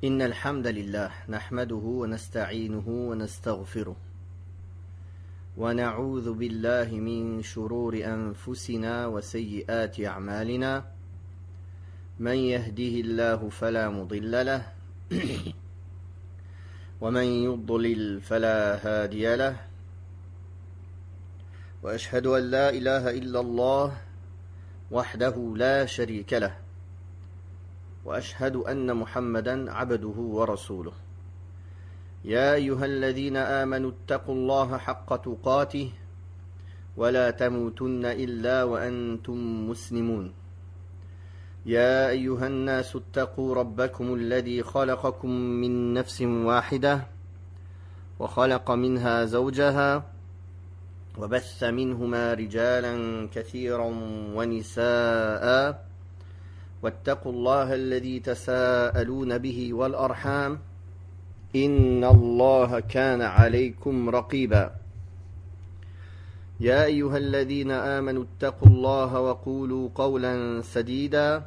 إن الحمد لله نحمده ونستعينه ونستغفره ونعوذ بالله من شرور أنفسنا وسيئات أعمالنا من يهده الله فلا مضل له ومن يضلل فلا هادي له وأشهد أن لا إله إلا الله وحده لا شريك له وأشهد أن محمدا عبده ورسوله يا أيها الذين آمنوا اتقوا الله حق تقاته ولا تموتن إلا وأنتم مسلمون يا أيها الناس اتقوا ربكم الذي خلقكم من نفس واحدة وخلق منها زوجها وبث منهما رجالا كثيرا ونساء واتقوا الله الذي تساءلون به والأرحام إن الله كان عليكم رقيبا يا أيها الذين آمنوا اتقوا الله وقولوا قولا سديدا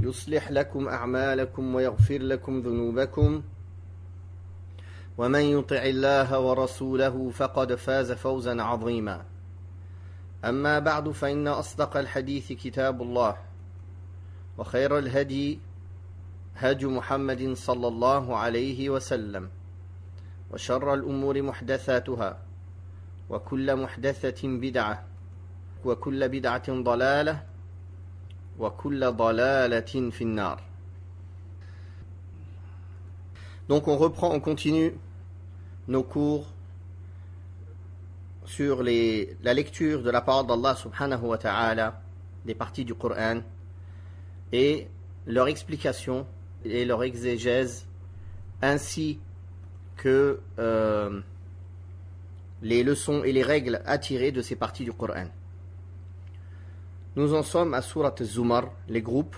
يصلح لكم أعمالكم ويغفر لكم ذنوبكم ومن يطع الله ورسوله فقد فاز فوزا عظيما أما بعد فإن أصدق الحديث كتاب الله وخير الهدي هدي محمد صلى الله عليه وسلم وشر الأمور محدثاتها وكل محدثة بدعة وكل بدعة ضلالة وكل ضلالة في النار. Donc on continue nos cours sur la lecture de la parole d'Allah subhanahu wa ta'ala, des parties du Coran et leur explication et leur exégèse, ainsi que les leçons et les règles à tirer de ces parties du Coran. Nous en sommes à Surat Az-Zumar, les groupes,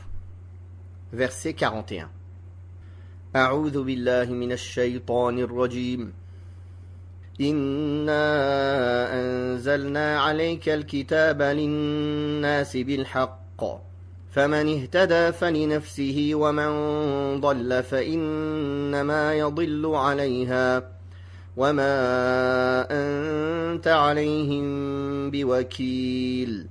verset 41. أعوذ بالله من الشيطان الرجيم إنا أنزلنا عليك الكتاب للناس بالحق فمن اهتدى فلنفسه ومن ضل فإنما يضل عليها وما أنت عليهم بوكيل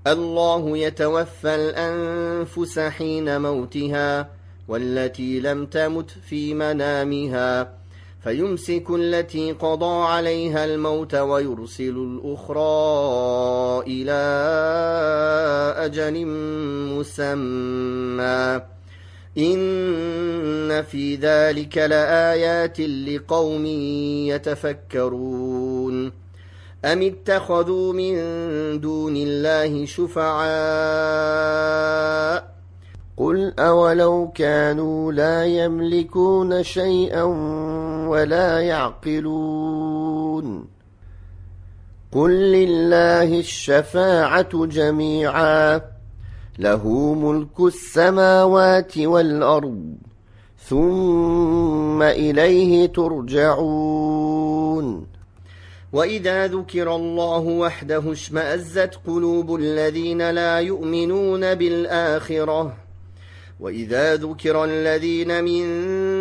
الله يتوفى الأنفس حين موتها والتي لم تمت في منامها فيمسك التي قضى عليها الموت ويرسل الأخرى إلى أجل مسمى إن في ذلك لآيات لقوم يتفكرون أم اتخذوا من دون الله شفعاء قل أولو كانوا لا يملكون شيئا ولا يعقلون قل لله الشفاعة جميعا له ملك السماوات والأرض ثم إليه ترجعون وإذا ذكر الله وحده اشمأزت قلوب الذين لا يؤمنون بالآخرة وإذا ذكر الذين من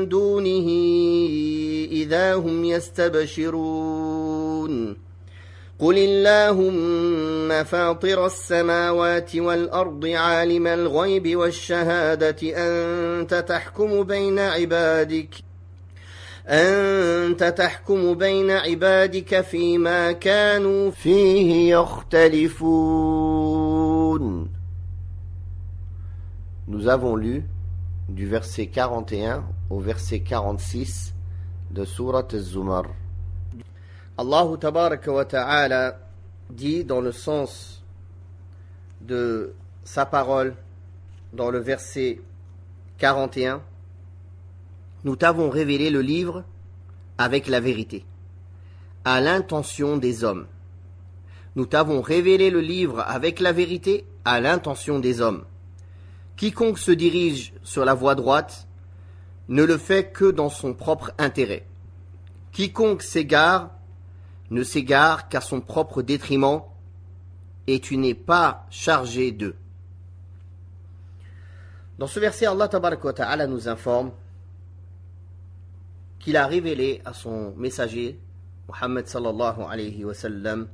دونه إذا هم يستبشرون قل اللهم فاطر السماوات والأرض عالم الغيب والشهادة أنت تحكم بين عبادك فيما كانوا فيه يختلفون. Nous avons lu du verset 41 au verset 46 de Surat Az-Zumar. Allah tabaraka wa ta'ala dit dans le sens de sa parole dans le verset 41: Nous t'avons révélé le livre avec la vérité, à l'intention des hommes. Nous t'avons révélé le livre avec la vérité à l'intention des hommes. Quiconque se dirige sur la voie droite ne le fait que dans son propre intérêt. Quiconque s'égare ne s'égare qu'à son propre détriment, et tu n'es pas chargé d'eux. Dans ce verset, Allah tabaraka wa ta'ala nous informe qu'il a révélé à son messager, Muhammad sallallahu alayhi wa sallam,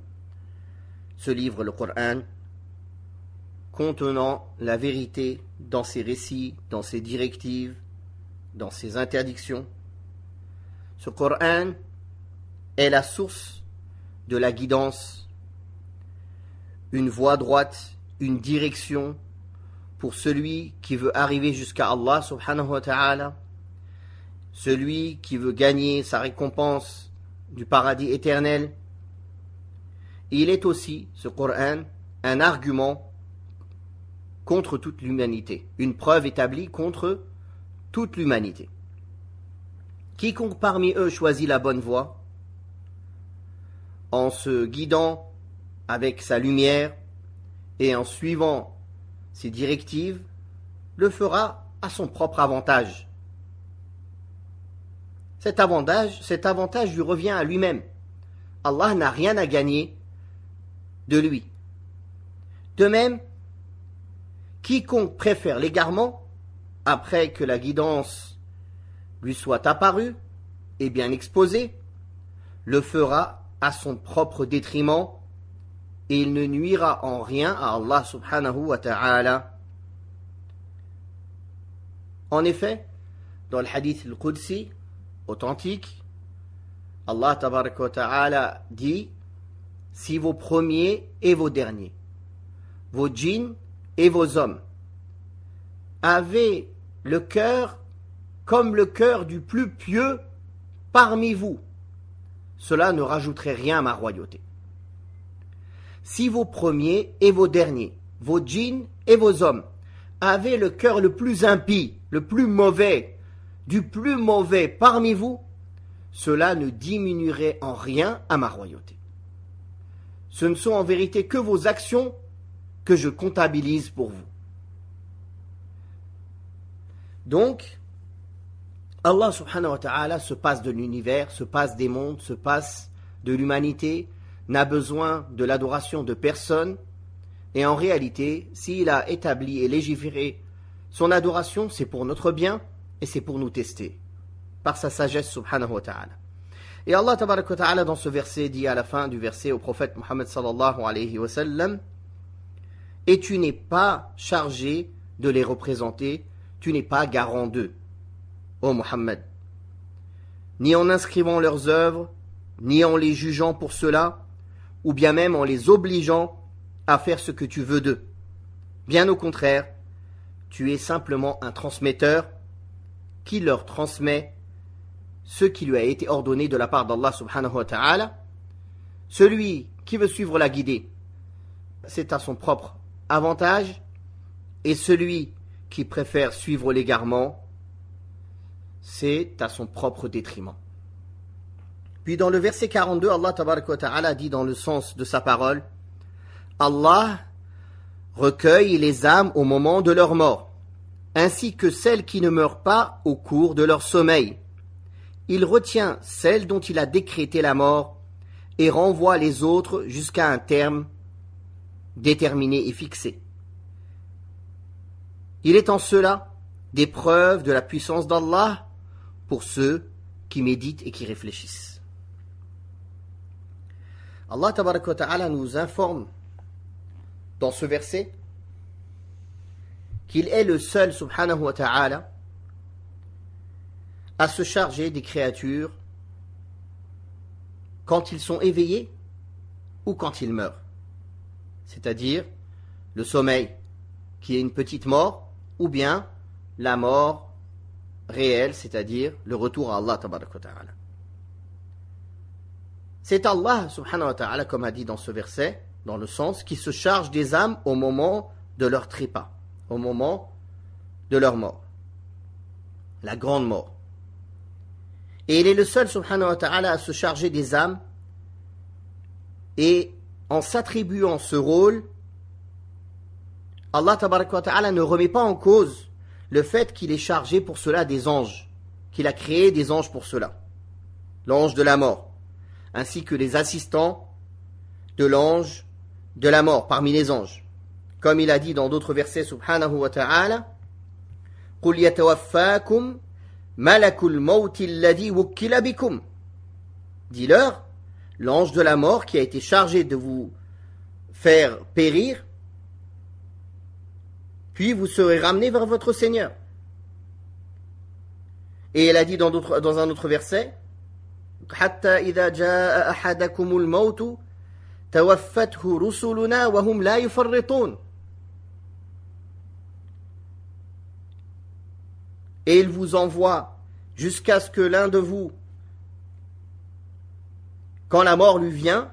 ce livre, le Coran, contenant la vérité dans ses récits, dans ses directives, dans ses interdictions. Ce Coran est la source de la guidance, une voie droite, une direction pour celui qui veut arriver jusqu'à Allah subhanahu wa ta'ala, celui qui veut gagner sa récompense du paradis éternel. Il est aussi, ce Coran, un argument contre toute l'humanité, une preuve établie contre toute l'humanité. Quiconque parmi eux choisit la bonne voie, en se guidant avec sa lumière et en suivant ses directives, le fera à son propre avantage. Cet avantage lui revient à lui-même. Allah n'a rien à gagner de lui. De même, quiconque préfère l'égarement, après que la guidance lui soit apparue et bien exposée, le fera à son propre détriment et il ne nuira en rien à Allah subhanahu wa ta'ala. En effet, dans le hadith al-Qudsi authentique, Allah tabaraka wa ta'ala dit: si vos premiers et vos derniers, vos djinns et vos hommes, avaient le cœur comme le cœur du plus pieux parmi vous, cela ne rajouterait rien à ma royauté. Si vos premiers et vos derniers, vos djinns et vos hommes, avaient le cœur le plus impie, le plus mauvais, du plus mauvais parmi vous, cela ne diminuerait en rien à ma royauté. Ce ne sont en vérité que vos actions que je comptabilise pour vous. Donc, Allah subhanahu wa ta'ala se passe de l'univers, se passe des mondes, se passe de l'humanité, n'a besoin de l'adoration de personne, et en réalité, s'il a établi et légiféré son adoration, c'est pour notre bien et c'est pour nous tester, par sa sagesse subhanahu wa ta'ala. Et Allah tabaraka wa ta'ala dans ce verset dit à la fin du verset au prophète Muhammad sallallahu alayhi wa sallam: et tu n'es pas chargé de les représenter, tu n'es pas garant d'eux, ô Muhammad, ni en inscrivant leurs œuvres, ni en les jugeant pour cela, ou bien même en les obligeant à faire ce que tu veux d'eux. Bien au contraire, tu es simplement un transmetteur qui leur transmet ce qui lui a été ordonné de la part d'Allah subhanahu wa ta'ala. Celui qui veut suivre la guidée, c'est à son propre avantage, et celui qui préfère suivre l'égarement, c'est à son propre détriment. Puis dans le verset 42, Allah tabaraka wa ta'ala dit dans le sens de sa parole: Allah recueille les âmes au moment de leur mort, ainsi que celles qui ne meurent pas au cours de leur sommeil. Il retient celles dont il a décrété la mort et renvoie les autres jusqu'à un terme déterminé et fixé. Il est en cela des preuves de la puissance d'Allah pour ceux qui méditent et qui réfléchissent. Allah tabaraka wa ta'ala nous informe dans ce verset qu'il est le seul subhanahu wa ta'ala à se charger des créatures quand ils sont éveillés ou quand ils meurent. C'est-à-dire le sommeil qui est une petite mort, ou bien la mort réelle, c'est-à-dire le retour à Allah tabaraka wa ta'ala. C'est Allah subhanahu wa ta'ala, comme a dit dans ce verset, dans le sens, qui se charge des âmes au moment de leur trépas, au moment de leur mort, la grande mort. Et il est le seul subhanahu wa ta'ala à se charger des âmes, et en s'attribuant ce rôle, Allah tabaraka wa ta'ala ne remet pas en cause le fait qu'il ait chargé pour cela des anges, qu'il a créé des anges pour cela, l'ange de la mort, ainsi que les assistants de l'ange de la mort parmi les anges. Comme il a dit dans d'autres versets subhanahu wa ta'ala: قُلْ يَتَوَفَّاكُمْ Malakul mawti alladhi wukkila bikum. Dis-leur, l'ange de la mort qui a été chargé de vous faire périr, puis vous serez ramenés vers votre Seigneur. Et elle a dit dans un autre verset, Hatta idha jaa ahadakumul mawtu tawaffathu rusuluna wa hum la yufarritun. Et il vous envoie jusqu'à ce que l'un de vous, quand la mort lui vient,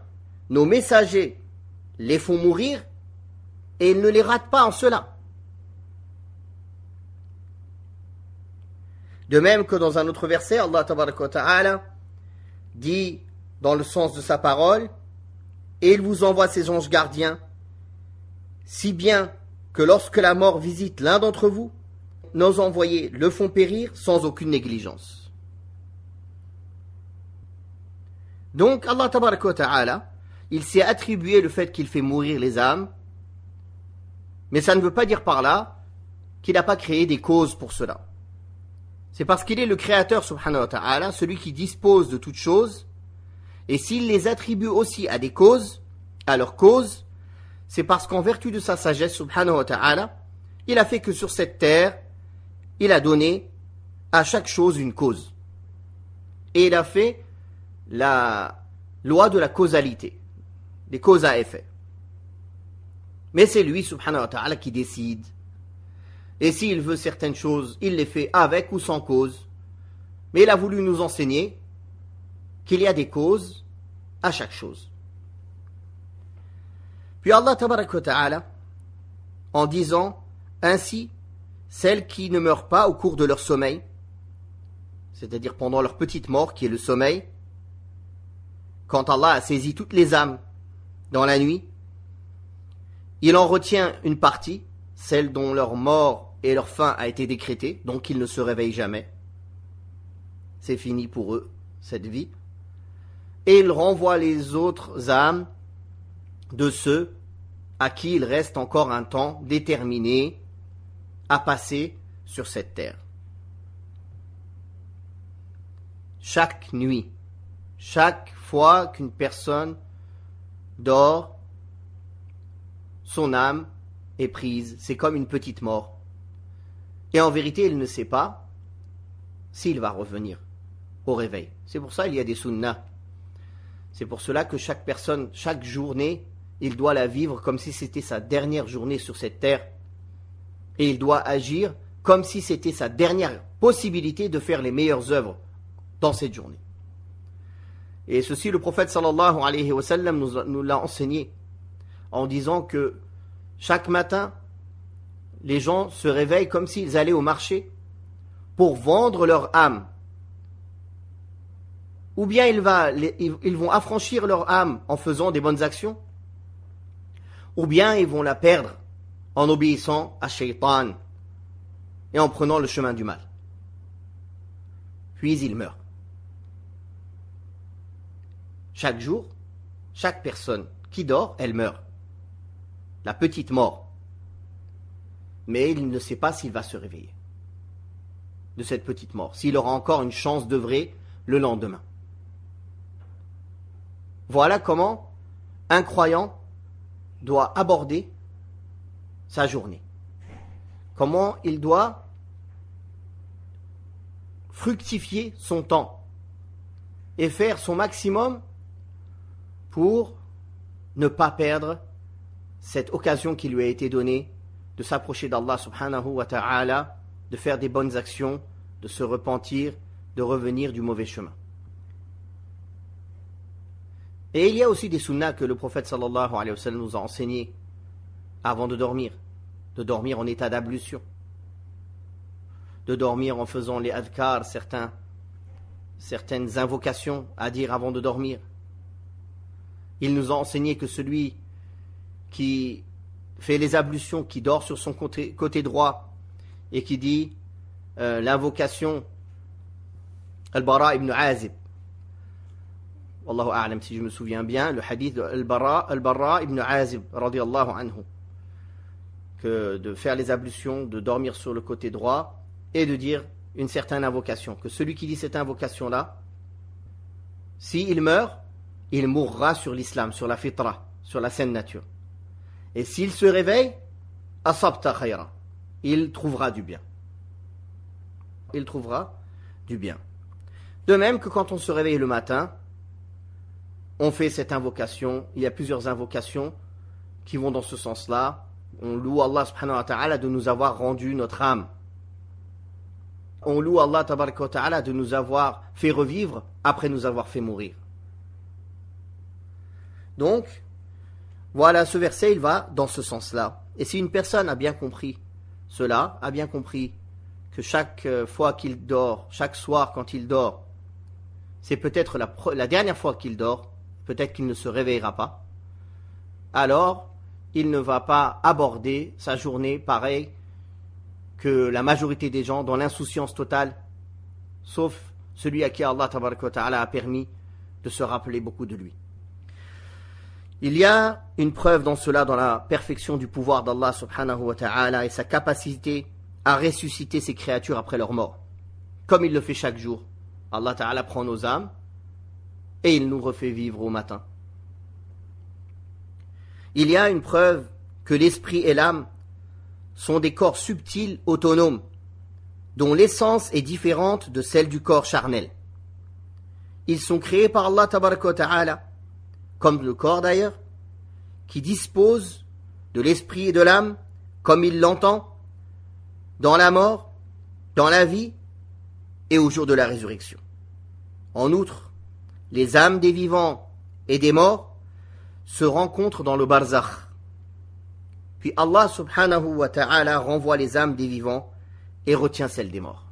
nos messagers les font mourir et ils ne les ratent pas en cela. De même que dans un autre verset, Allah tabaraka wa ta'ala dit dans le sens de sa parole, et il vous envoie ses anges gardiens, si bien que lorsque la mort visite l'un d'entre vous, nos envoyés le font périr sans aucune négligence. Donc Allah tabaraka wa ta'ala, il s'est attribué le fait qu'il fait mourir les âmes, mais ça ne veut pas dire par là qu'il n'a pas créé des causes pour cela. C'est parce qu'il est le créateur subhanahu wa ta'ala, celui qui dispose de toutes choses, et s'il les attribue aussi à des causes, à leurs causes, c'est parce qu'en vertu de sa sagesse subhanahu wa ta'ala, il a fait que sur cette terre, il a donné à chaque chose une cause. Et il a fait la loi de la causalité, des causes à effet. Mais c'est lui subhanahu wa ta'ala qui décide. Et s'il veut certaines choses, il les fait avec ou sans cause. Mais il a voulu nous enseigner qu'il y a des causes à chaque chose. Puis Allah tabaraka wa ta'ala, en disant ainsi, celles qui ne meurent pas au cours de leur sommeil, c'est-à-dire pendant leur petite mort qui est le sommeil, quand Allah a saisi toutes les âmes dans la nuit, il en retient une partie, celle dont leur mort et leur fin a été décrétée, donc ils ne se réveillent jamais. C'est fini pour eux, cette vie. Et il renvoie les autres âmes de ceux à qui il reste encore un temps déterminé à passer sur cette terre. Chaque nuit, chaque fois qu'une personne dort, son âme est prise, c'est comme une petite mort. Et en vérité, il ne sait pas s'il va revenir au réveil. C'est pour ça qu'il y a des sunnas. C'est pour cela que chaque personne, chaque journée, il doit la vivre comme si c'était sa dernière journée sur cette terre. Et il doit agir comme si c'était sa dernière possibilité de faire les meilleures œuvres dans cette journée. Et ceci, le prophète sallallahu alayhi wa sallam nous l'a enseigné en disant que chaque matin, les gens se réveillent comme s'ils allaient au marché pour vendre leur âme. Ou bien ils vont affranchir leur âme en faisant des bonnes actions, ou bien ils vont la perdre en obéissant à Shaitan et en prenant le chemin du mal. Puis ils meurent. Chaque jour, chaque personne qui dort, elle meurt. La petite mort. Mais il ne sait pas s'il va se réveiller de cette petite mort, s'il aura encore une chance d'œuvrer le lendemain. Voilà comment un croyant doit aborder sa journée. Comment il doit fructifier son temps et faire son maximum pour ne pas perdre cette occasion qui lui a été donnée de s'approcher d'Allah subhanahu wa ta'ala, de faire des bonnes actions, de se repentir, de revenir du mauvais chemin. Et il y a aussi des sunnas que le prophète sallallahu alayhi wa sallam nous a enseigné avant de dormir en état d'ablution, de dormir en faisant les adhkar, certaines invocations à dire avant de dormir. Il nous a enseigné que celui qui fait les ablutions, qui dort sur son côté droit et qui dit l'invocation Al-Bara ibn Azib, Wallahu a'lam si je me souviens bien, le hadith de Al-Bara ibn Azib radiyallahu anhu, que de faire les ablutions, de dormir sur le côté droit et de dire une certaine invocation, que celui qui dit cette invocation-là, s'il meurt, il mourra sur l'islam, sur la fitra, sur la saine nature. Et s'il se réveille, asabta khayra, il trouvera du bien. Il trouvera du bien. De même que quand on se réveille le matin, on fait cette invocation. Il y a plusieurs invocations qui vont dans ce sens-là. On loue Allah subhanahu wa ta'ala de nous avoir rendu notre âme. On loue Allah tabaraka wa ta'ala de nous avoir fait revivre après nous avoir fait mourir. Donc, voilà, ce verset, il va dans ce sens-là. Et si une personne a bien compris cela, a bien compris que chaque fois qu'il dort, chaque soir quand il dort, c'est peut-être la dernière fois qu'il dort, peut-être qu'il ne se réveillera pas, alors il ne va pas aborder sa journée pareil que la majorité des gens dans l'insouciance totale, sauf celui à qui Allah tabaraka wa ta'ala a permis de se rappeler beaucoup de lui. Il y a une preuve dans cela, dans la perfection du pouvoir d'Allah subhanahu wa ta'ala et sa capacité à ressusciter ses créatures après leur mort, comme il le fait chaque jour. Allah ta'ala prend nos âmes et il nous refait vivre au matin. Il y a une preuve que l'esprit et l'âme sont des corps subtils autonomes, dont l'essence est différente de celle du corps charnel. Ils sont créés par Allah tabaraka wa ta'ala, comme le corps d'ailleurs, qui dispose de l'esprit et de l'âme comme il l'entend, dans la mort, dans la vie et au jour de la résurrection. En outre, les âmes des vivants et des morts se rencontrent dans le barzakh. Puis Allah subhanahu wa ta'ala renvoie les âmes des vivants et retient celles des morts.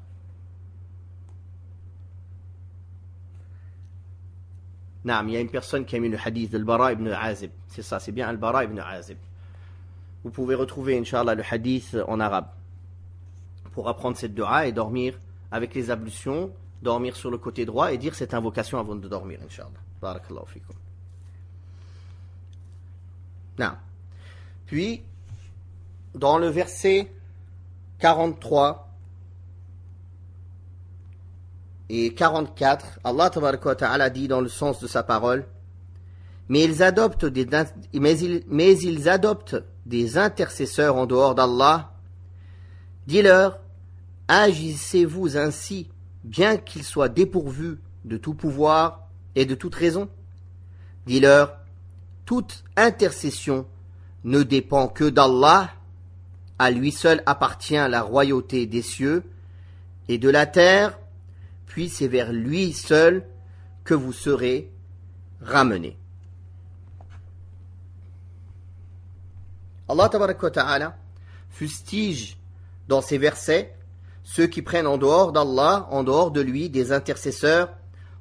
Naam, il y a une personne qui a mis le hadith de Al-Bara ibn Azib. C'est ça, c'est bien Al-Bara ibn Azib. Vous pouvez retrouver, Inch'Allah, le hadith en arabe pour apprendre cette dua et dormir avec les ablutions, dormir sur le côté droit et dire cette invocation avant de dormir, Inch'Allah. Barakallahu fikum. Naam. Puis, dans le verset 43 et 44, Allah tabaraka wa ta'ala dit dans le sens de sa parole, mais ils adoptent des intercesseurs en dehors d'Allah. Dis-leur, agissez-vous ainsi, bien qu'ils soient dépourvus de tout pouvoir et de toute raison? Dis-leur, toute intercession ne dépend que d'Allah, à lui seul appartient la royauté des cieux et de la terre, puis c'est vers lui seul que vous serez ramenés. Allah tabaraka wa ta'ala fustige dans ces versets ceux qui prennent en dehors d'Allah, en dehors de lui, des intercesseurs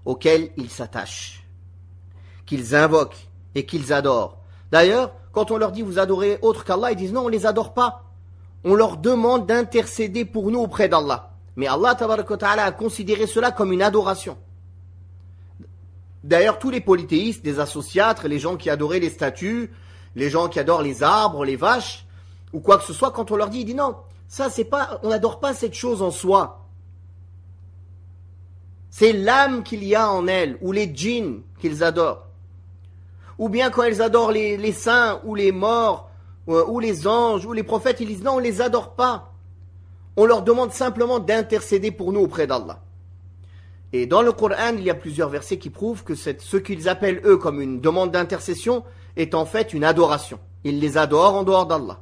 auxquels ils s'attachent, qu'ils invoquent et qu'ils adorent. D'ailleurs, quand on leur dit vous adorez autre qu'Allah, ils disent non, on ne les adore pas. On leur demande d'intercéder pour nous auprès d'Allah. Mais Allah tabaraka wa ta'ala a considéré cela comme une adoration. D'ailleurs, tous les polythéistes, les associatres, les gens qui adoraient les statues, les gens qui adorent les arbres, les vaches, ou quoi que ce soit, quand on leur dit, ils disent non, ça c'est pas, on n'adore pas cette chose en soi. C'est l'âme qu'il y a en elle, ou les djinns qu'ils adorent. Ou bien quand ils adorent les saints, ou les morts, ou les anges, ou les prophètes, ils disent non, on ne les adore pas. On leur demande simplement d'intercéder pour nous auprès d'Allah. Et dans le Coran, il y a plusieurs versets qui prouvent que ce qu'ils appellent eux comme une demande d'intercession est en fait une adoration. Ils les adorent en dehors d'Allah.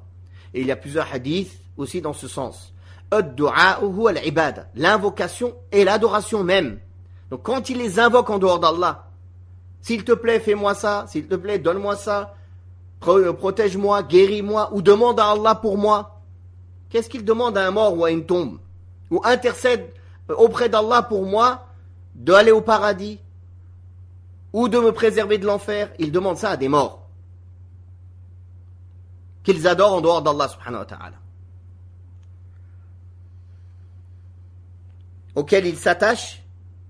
Et il y a plusieurs hadiths aussi dans ce sens. L'invocation et l'adoration même. Donc quand ils les invoquent en dehors d'Allah, s'il te plaît, fais-moi ça, s'il te plaît, donne-moi ça, protège-moi, guéris-moi, ou demande à Allah pour moi. Qu'est-ce qu'il demande à un mort ou à une tombe? Ou intercède auprès d'Allah pour moi d'aller au paradis ou de me préserver de l'enfer? Il demande ça à des morts qu'ils adorent en dehors d'Allah subhanahu wa ta'ala, auxquels ils s'attachent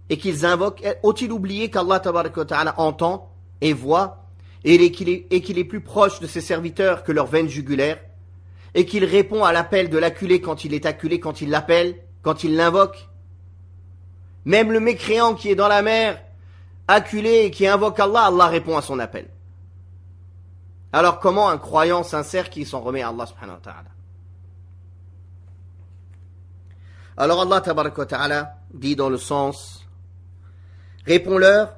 et qu'ils invoquent. Ont-ils oublié qu'Allah tabaraka wa ta'ala entend et voit et qu'il est plus proche de ses serviteurs que leur veine jugulaire, et qu'il répond à l'appel de l'acculé quand il est acculé, quand il l'appelle, quand il l'invoque? Même le mécréant qui est dans la mer, acculé et qui invoque Allah, Allah répond à son appel. Alors comment un croyant sincère qui s'en remet à Allah subhanahu wa ta'ala? Alors Allah tabaraka wa ta'ala dit dans le sens, réponds-leur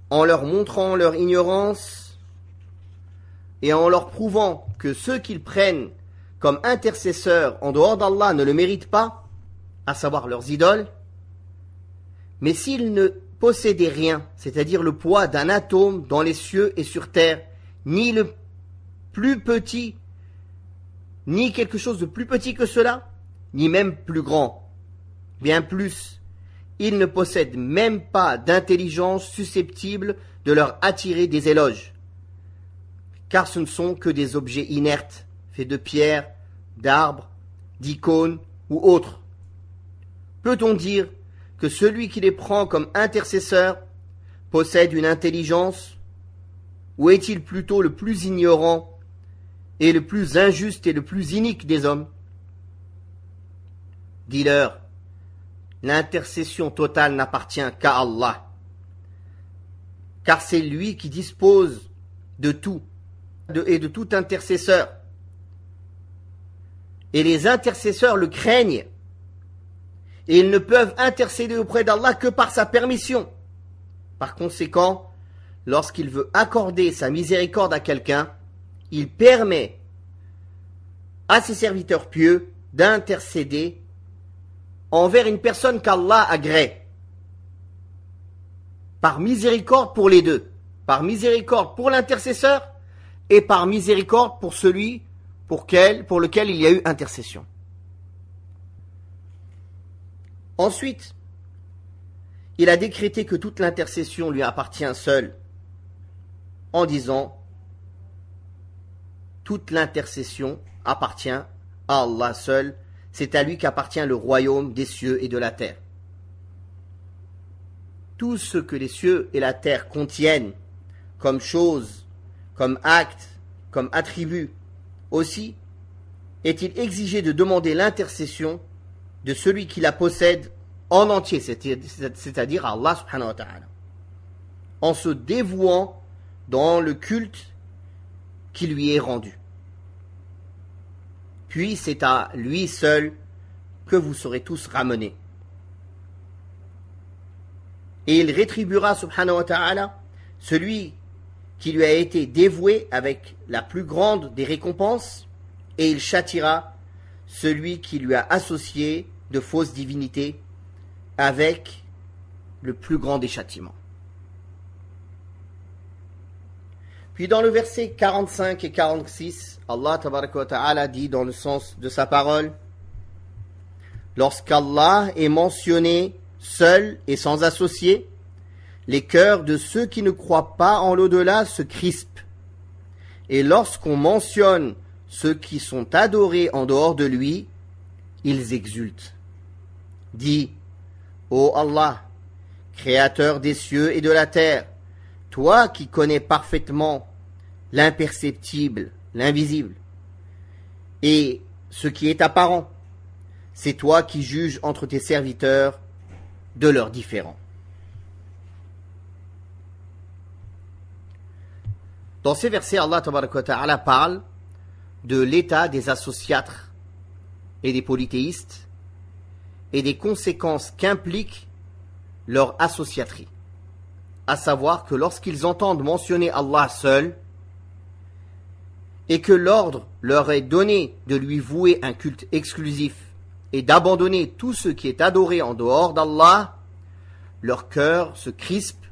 en leur montrant leur ignorance et en leur prouvant que ceux qu'ils prennent comme intercesseurs en dehors d'Allah ne le méritent pas, à savoir leurs idoles, mais s'ils ne possédaient rien, c'est-à-dire le poids d'un atome dans les cieux et sur terre, ni le plus petit, ni quelque chose de plus petit que cela, ni même plus grand, bien plus, ils ne possèdent même pas d'intelligence susceptible de leur attirer des éloges, car ce ne sont que des objets inertes, faits de pierre, d'arbres, d'icônes ou autres. Peut-on dire que celui qui les prend comme intercesseurs possède une intelligence, ou est-il plutôt le plus ignorant et le plus injuste et le plus inique des hommes? Dis-leur, l'intercession totale n'appartient qu'à Allah, car c'est lui qui dispose de tout et de tout intercesseur. Et les intercesseurs le craignent, et ils ne peuvent intercéder auprès d'Allah que par sa permission. Par conséquent, lorsqu'il veut accorder sa miséricorde à quelqu'un, il permet à ses serviteurs pieux d'intercéder envers une personne qu'Allah agrée, par miséricorde pour les deux, par miséricorde pour l'intercesseur et par miséricorde pour celui pour lequel il y a eu intercession. Ensuite, il a décrété que toute l'intercession lui appartient seul, en disant toute l'intercession appartient à Allah seul, c'est à lui qu'appartient le royaume des cieux et de la terre. Tout ce que les cieux et la terre contiennent, comme choses, comme actes, comme attributs, aussi est-il exigé de demander l'intercession de celui qui la possède en entier, c'est-à-dire Allah subhanahu wa ta'ala, en se dévouant dans le culte qui lui est rendu. Puis c'est à lui seul que vous serez tous ramenés. Et il rétribuera subhanahu wa ta'ala celui qui lui a été dévoué avec la plus grande des récompenses, et il châtiera celui qui lui a associé de fausses divinités avec le plus grand des châtiments. Puis dans le verset 45 et 46, Allah tabaraka wa ta'ala dit dans le sens de sa parole, lorsqu'Allah est mentionné seul et sans associé, les cœurs de ceux qui ne croient pas en l'au-delà se crispent. Et lorsqu'on mentionne ceux qui sont adorés en dehors de lui, ils exultent. Dis, ô Allah, créateur des cieux et de la terre, toi qui connais parfaitement l'imperceptible, l'invisible, et ce qui est apparent, c'est toi qui juges entre tes serviteurs de leurs différends. Dans ces versets, Allah tabaraka wa ta'ala parle de l'état des associatres et des polythéistes et des conséquences qu'implique leur associaterie. À savoir que lorsqu'ils entendent mentionner Allah seul et que l'ordre leur est donné de lui vouer un culte exclusif et d'abandonner tout ce qui est adoré en dehors d'Allah, leur cœur se crispe,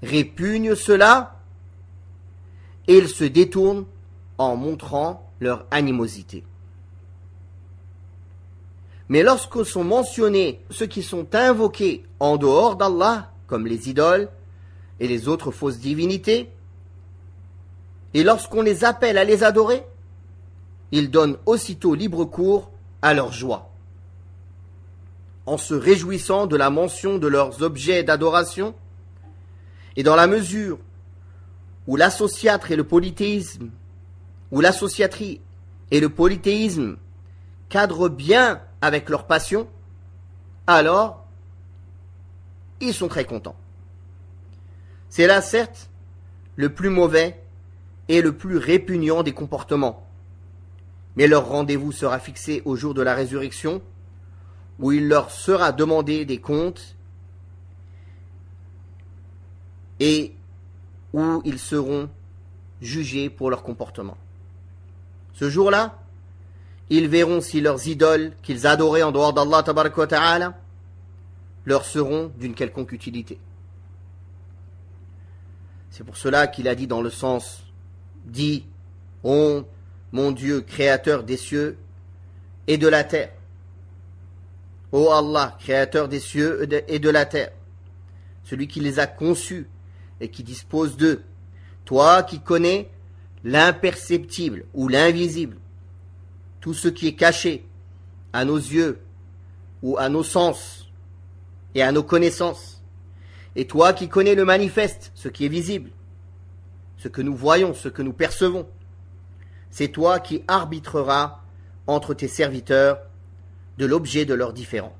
répugne cela, et ils se détournent en montrant leur animosité. Mais lorsque sont mentionnés ceux qui sont invoqués en dehors d'Allah, comme les idoles et les autres fausses divinités, et lorsqu'on les appelle à les adorer, ils donnent aussitôt libre cours à leur joie, en se réjouissant de la mention de leurs objets d'adoration, et dans la mesure où l'associatre et le polythéisme, où l'associaterie et le polythéisme cadrent bien avec leur passion, alors ils sont très contents. C'est là, certes, le plus mauvais et le plus répugnant des comportements. Mais leur rendez-vous sera fixé au jour de la résurrection, où il leur sera demandé des comptes et où ils seront jugés pour leur comportement. Ce jour-là, ils verront si leurs idoles qu'ils adoraient en dehors d'Allah tabaraka wa ta'ala leur seront d'une quelconque utilité. C'est pour cela qu'il a dit dans le sens dit « Ô mon Dieu, créateur des cieux et de la terre. Ô Allah, créateur des cieux et de la terre, celui qui les a conçus et qui dispose d'eux, toi qui connais l'imperceptible ou l'invisible, tout ce qui est caché à nos yeux ou à nos sens et à nos connaissances, et toi qui connais le manifeste, ce qui est visible, ce que nous voyons, ce que nous percevons, c'est toi qui arbitreras entre tes serviteurs de l'objet de leurs différends.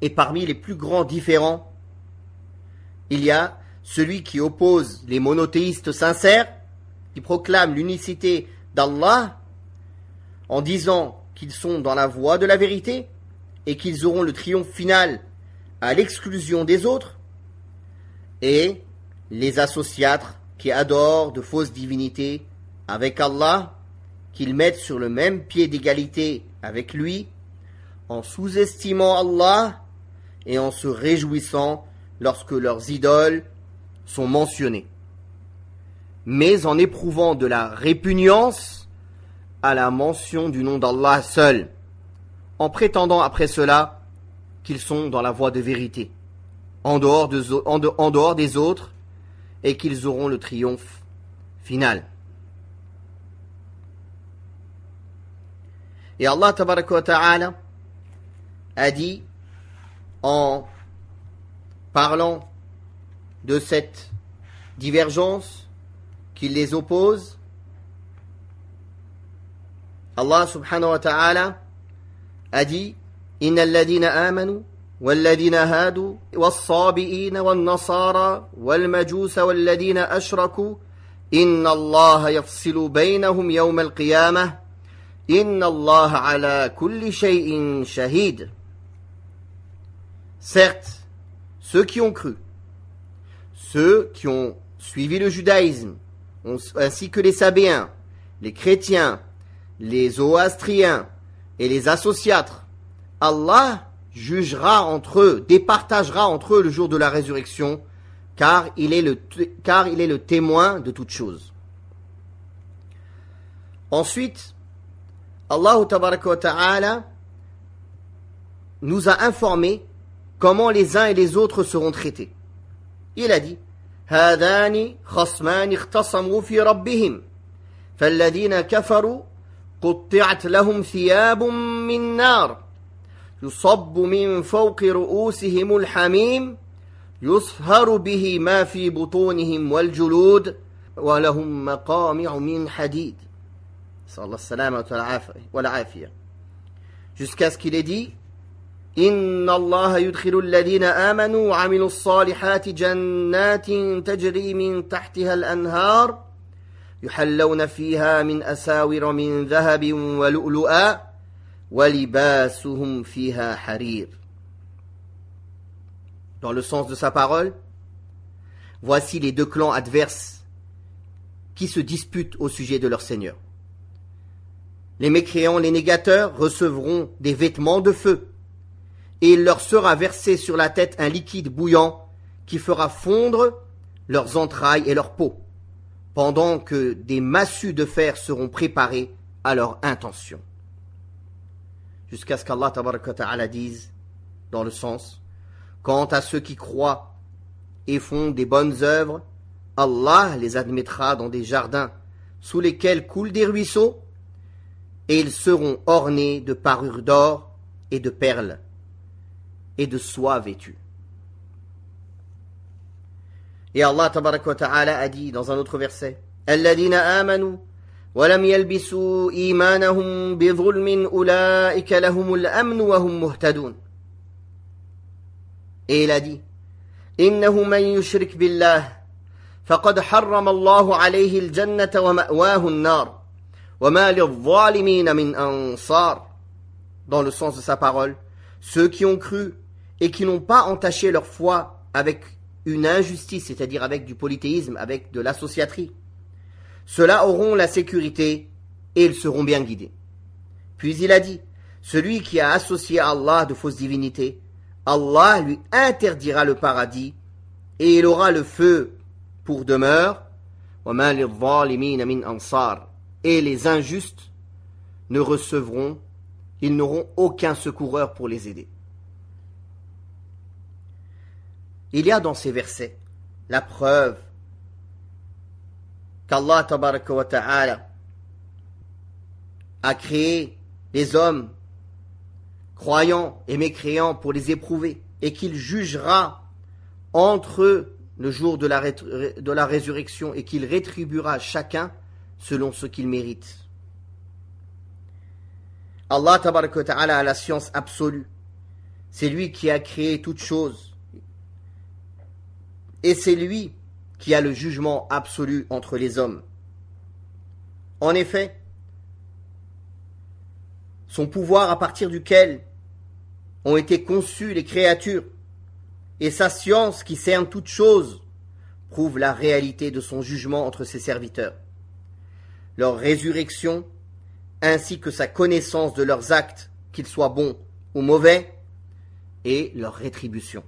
Et parmi les plus grands différends, il y a celui qui oppose les monothéistes sincères, qui proclament l'unicité d'Allah en disant qu'ils sont dans la voie de la vérité et qu'ils auront le triomphe final à l'exclusion des autres, et les associatres qui adorent de fausses divinités avec Allah, qu'ils mettent sur le même pied d'égalité avec lui, en sous-estimant Allah et en se réjouissant lorsque leurs idoles sont mentionnées, mais en éprouvant de la répugnance à la mention du nom d'Allah seul, en prétendant après cela qu'ils sont dans la voie de vérité, en dehors des autres, et qu'ils auront le triomphe final. Et Allah tabaraka wa ta'ala a dit, en parlant de cette divergence qui les oppose, Allah subhanahu wa ta'ala a dit, إن الذين آمنوا والذين هادوا والصابئين والنصارى والمجوس والذين أشركوا إن الله يفصل بينهم يوم القيامة إن الله على كل شيء شهيد. Certes, ceux qui ont cru, ceux qui ont suivi le judaïsme, ainsi que les sabéens, les chrétiens, les zoroastriens et les associatres, Allah jugera entre eux, départagera entre eux le jour de la résurrection, car il est le témoin de toutes choses. Ensuite, Allah tabaraka wa ta'ala nous a informé comment les uns et les autres seront traités. Il a dit, هذان خصمان اختصموا في ربهم فالذين كفروا قطعت لهم ثياب من نار يصب من فوق رؤوسهم الحميم يصهر به ما في بطونهم والجلود ولهم مقامع من حديد. صلى الله السلامة والعافية. Jusqu'à ce qu'il ait dit, إن الله يدخل الذين آمنوا وعملوا الصالحات جنات تجري من تحتها الأنهار يحلون فيها من أساور من ذهب ولؤلؤا وَلِبَاسُهُمْ فِيهَا حَرِيرٌ. Dans le sens de sa parole, voici les deux clans adverses qui se disputent au sujet de leur Seigneur. Les mécréants, les négateurs, recevront des vêtements de feu, et il leur sera versé sur la tête un liquide bouillant qui fera fondre leurs entrailles et leur peau, pendant que des massues de fer seront préparées à leur intention. Jusqu'à ce qu'Allah tabaraka wa ta'ala dise, dans le sens, quant à ceux qui croient et font des bonnes œuvres, Allah les admettra dans des jardins sous lesquels coulent des ruisseaux, et ils seront ornés de parures d'or et de perles, et de soie vêtue. Et Allah tabaraka wa ta'ala a dit dans un autre verset, Alladina amanu ولم يلبسوا إيمانهم بظلم أولئك لهم الأمن وهم مهتدون. Et il a dit, إنه من يشرك بالله فقد حرم الله عليه الجنة ومأواه النار وما للظالمين من أنصار. Dans le sens de sa parole, ceux qui ont cru et qui n'ont pas entaché leur foi avec une injustice, c'est-à-dire avec du polythéisme, avec de l'associaterie, ceux-là auront la sécurité et ils seront bien guidés. Puis il a dit, celui qui a associé à Allah de fausses divinités, Allah lui interdira le paradis et il aura le feu pour demeure. Et les injustes ne recevront, ils n'auront aucun secoureur pour les aider. Il y a dans ces versets la preuve qu'Allah tabaraka wa ta'ala a créé les hommes croyants et mécréants pour les éprouver et qu'il jugera entre eux le jour de la résurrection et qu'il rétribuera chacun selon ce qu'il mérite. Allah tabaraka wa ta'ala a la science absolue. C'est lui qui a créé toutes choses. Et c'est lui qui a le jugement absolu entre les hommes. En effet, son pouvoir à partir duquel ont été conçues les créatures et sa science qui cerne toutes choses prouve la réalité de son jugement entre ses serviteurs. Leur résurrection ainsi que sa connaissance de leurs actes, qu'ils soient bons ou mauvais, et leur rétribution.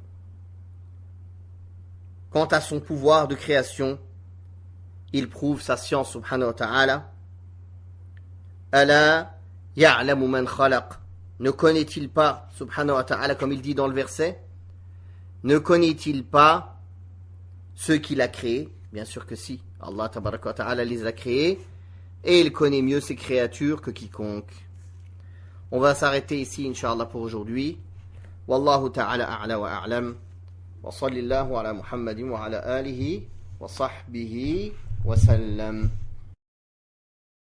Quant à son pouvoir de création, il prouve sa science subhanahu wa ta'ala. Ala ya'lamu man khalaq. Ne connaît-il pas, subhanahu wa ta'ala, comme il dit dans le verset, ne connaît-il pas ceux qu'il a créés? Bien sûr que si. Allah tabaraka wa ta'ala les a créés et il connaît mieux ses créatures que quiconque. On va s'arrêter ici, Inch'Allah, pour aujourd'hui. Wallahu ta'ala a'la wa a'lam. Wa sallallahu ala Muhammadin wa ala alihi wa sahbihi wa sallam.